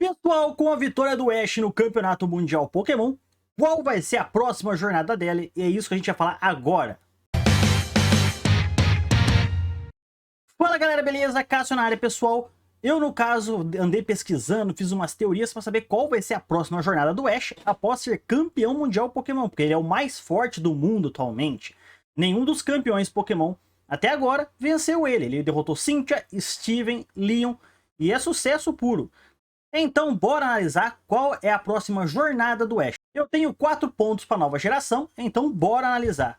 Pessoal, com a vitória do Ash no Campeonato Mundial Pokémon, qual vai ser a próxima jornada dela? E é isso que a gente vai falar agora. Fala galera, beleza? Cássio na área, pessoal. Eu, no caso, andei pesquisando, fiz umas teorias para saber qual vai ser a próxima jornada do Ash após ser campeão mundial Pokémon, porque ele é o mais forte do mundo atualmente. Nenhum dos campeões Pokémon até agora venceu ele. Ele derrotou Cynthia, Steven, Leon e é sucesso puro. Então, bora analisar qual é a próxima jornada do Ash. Eu tenho 4 pontos para nova geração, então bora analisar.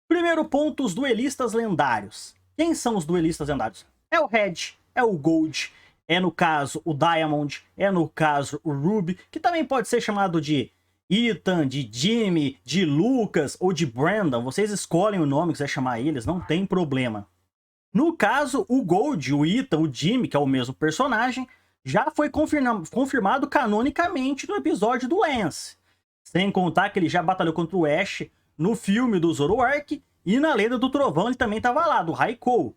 Primeiro ponto, os duelistas lendários. Quem são os duelistas lendários? É o Red, é o Gold, é no caso o Diamond, é no caso o Ruby, que também pode ser chamado de Ethan, de Jimmy, de Lucas ou de Brandon. Vocês escolhem o nome que você vai chamar eles, não tem problema. No caso, o Gold, o Ethan, o Jimmy, que é o mesmo personagem, já foi confirmado canonicamente no episódio do Lance. Sem contar que ele já batalhou contra o Ash no filme do Zoroark e na Lenda do Trovão ele também estava lá, do Raikou.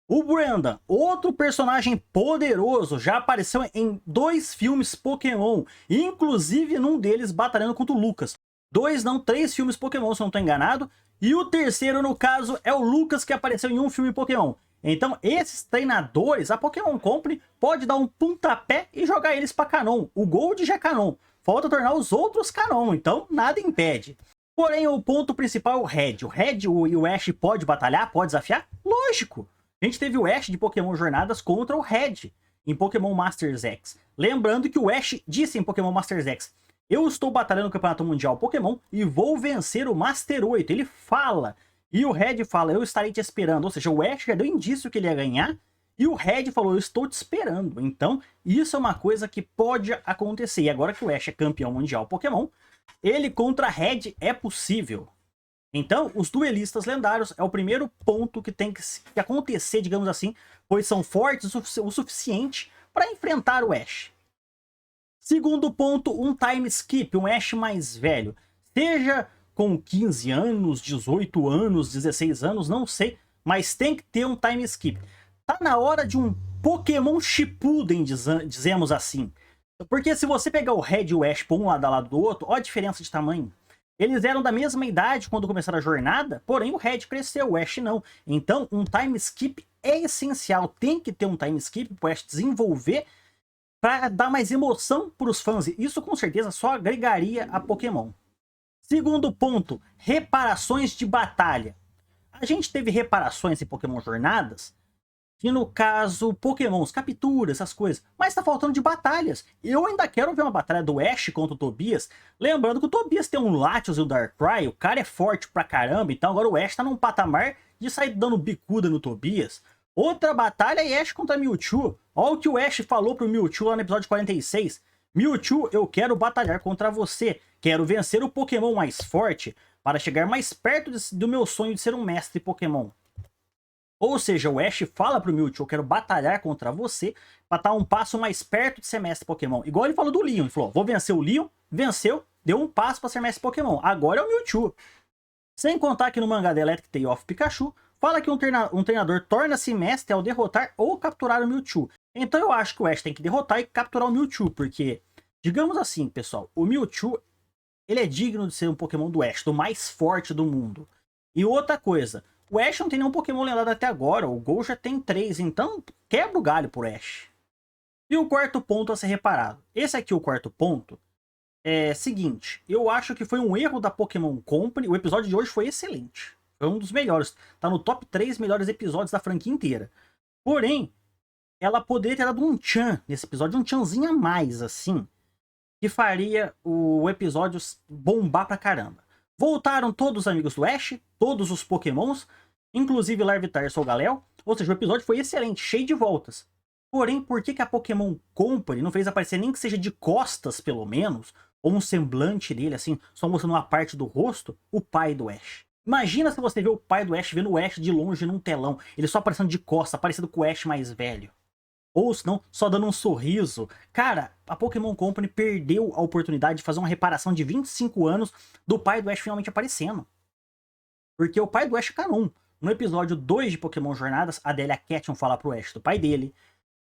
O Brandon, outro personagem poderoso, já apareceu em 2 filmes Pokémon, inclusive num deles batalhando contra o Lucas. 2 não, 3 filmes Pokémon, se eu não estou enganado. E o terceiro, no caso, é o Lucas, que apareceu em um filme Pokémon. Então, esses treinadores, a Pokémon Company pode dar um pontapé e jogar eles para canon. O Gold já é canon. Falta tornar os outros canon, então nada impede. Porém, o ponto principal é o Red. O Red e o Ash pode batalhar, pode desafiar? Lógico! A gente teve o Ash de Pokémon Jornadas contra o Red em Pokémon Masters X. Lembrando que o Ash disse em Pokémon Masters X: eu estou batalhando no Campeonato Mundial Pokémon e vou vencer o Master 8. Ele fala. E o Red fala: eu estarei te esperando. Ou seja, o Ash já deu indício que ele ia ganhar. E o Red falou: eu estou te esperando. Então, isso é uma coisa que pode acontecer. E agora que o Ash é campeão mundial Pokémon, ele contra Red é possível. Então, os duelistas lendários é o primeiro ponto que tem que acontecer, digamos assim, pois são fortes o suficiente para enfrentar o Ash. Segundo ponto, um time skip, um Ash mais velho. Seja com 15 anos, 18 anos, 16 anos, não sei, mas tem que ter um time skip. Tá na hora de um Pokémon Shippuden, dizemos assim. Porque se você pegar o Red e o Ash por um lado ao lado do outro, olha a diferença de tamanho. Eles eram da mesma idade quando começaram a jornada, porém o Red cresceu, o Ash não. Então um time skip é essencial, tem que ter um time skip para o Ash desenvolver, para dar mais emoção para os fãs. Isso com certeza só agregaria a Pokémon. Segundo ponto, reparações de batalha. A gente teve reparações em Pokémon Jornadas, que no caso, Pokémons, capturas, essas coisas. Mas tá faltando de batalhas. Eu ainda quero ver uma batalha do Ash contra o Tobias. Lembrando que o Tobias tem um Latios e um Darkrai, o cara é forte pra caramba, então agora o Ash tá num patamar de sair dando bicuda no Tobias. Outra batalha é Ash contra Mewtwo. Olha o que o Ash falou pro Mewtwo lá no episódio 46. Mewtwo, eu quero batalhar contra você. Quero vencer o Pokémon mais forte para chegar mais perto do meu sonho de ser um mestre Pokémon. Ou seja, o Ash fala pro Mewtwo: eu quero batalhar contra você para estar um passo mais perto de ser mestre Pokémon. Igual ele falou do Leon. Ele falou: vou vencer o Leon, venceu, deu um passo para ser mestre Pokémon. Agora é o Mewtwo. Sem contar que no mangá The Electric Tale of Pikachu, fala que um treinador torna-se mestre ao derrotar ou capturar o Mewtwo. Então eu acho que o Ash tem que derrotar e capturar o Mewtwo, porque, digamos assim, pessoal, o Mewtwo, ele é digno de ser um Pokémon do Ash, do mais forte do mundo. E outra coisa, o Ash não tem nenhum Pokémon lendário até agora, o Gol já tem 3, então quebra o galho por Ash. E o quarto ponto a ser reparado. Esse aqui, o quarto ponto, é seguinte: eu acho que foi um erro da Pokémon Company. O episódio de hoje foi excelente. Foi um dos melhores. Tá no top 3 melhores episódios da franquia inteira. Porém, ela poderia ter dado um tchan nesse episódio, um tchanzinho a mais, assim, que faria o episódio bombar pra caramba. Voltaram todos os amigos do Ash, todos os Pokémons, inclusive Larvitar e Solgaleo. Ou seja, o episódio foi excelente, cheio de voltas. Porém, por que a Pokémon Company não fez aparecer, nem que seja de costas pelo menos, ou um semblante dele, assim, só mostrando uma parte do rosto, o pai do Ash? Imagina se você vê o pai do Ash vendo o Ash de longe num telão, ele só aparecendo de costas, parecido com o Ash mais velho. Ou se não, só dando um sorriso. Cara, a Pokémon Company perdeu a oportunidade de fazer uma reparação de 25 anos do pai do Ash finalmente aparecendo. Porque o pai do Ash é canon. No episódio 2 de Pokémon Jornadas, a Delia Catchon fala pro Ash do pai dele.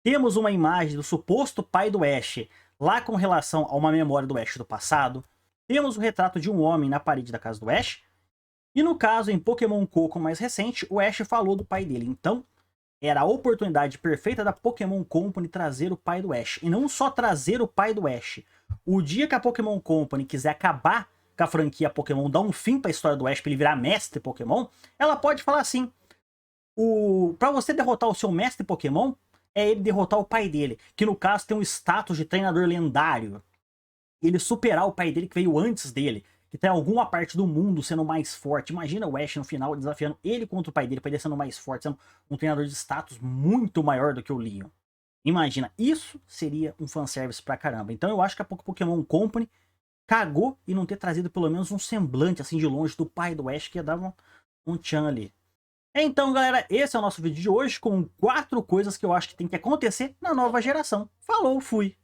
Temos uma imagem do suposto pai do Ash lá com relação a uma memória do Ash do passado. Temos o retrato de um homem na parede da casa do Ash. E no caso, em Pokémon Coco mais recente, o Ash falou do pai dele. Então, era a oportunidade perfeita da Pokémon Company trazer o pai do Ash. E não só trazer o pai do Ash. O dia que a Pokémon Company quiser acabar com a franquia Pokémon, dar um fim para a história do Ash, para ele virar mestre Pokémon, ela pode falar assim: para você derrotar o seu mestre Pokémon, é ele derrotar o pai dele, que no caso tem um status de treinador lendário. Ele superar o pai dele que veio antes dele, que tem alguma parte do mundo sendo mais forte. Imagina o Ash no final desafiando ele contra o pai dele sendo mais forte, sendo um treinador de status muito maior do que o Leon. Imagina, isso seria um fanservice pra caramba. Então eu acho que a Pokémon Company cagou em não ter trazido pelo menos um semblante assim de longe do pai do Ash, que ia dar um tchan ali. Então, galera, esse é o nosso vídeo de hoje com 4 coisas que eu acho que tem que acontecer na nova geração. Falou, fui!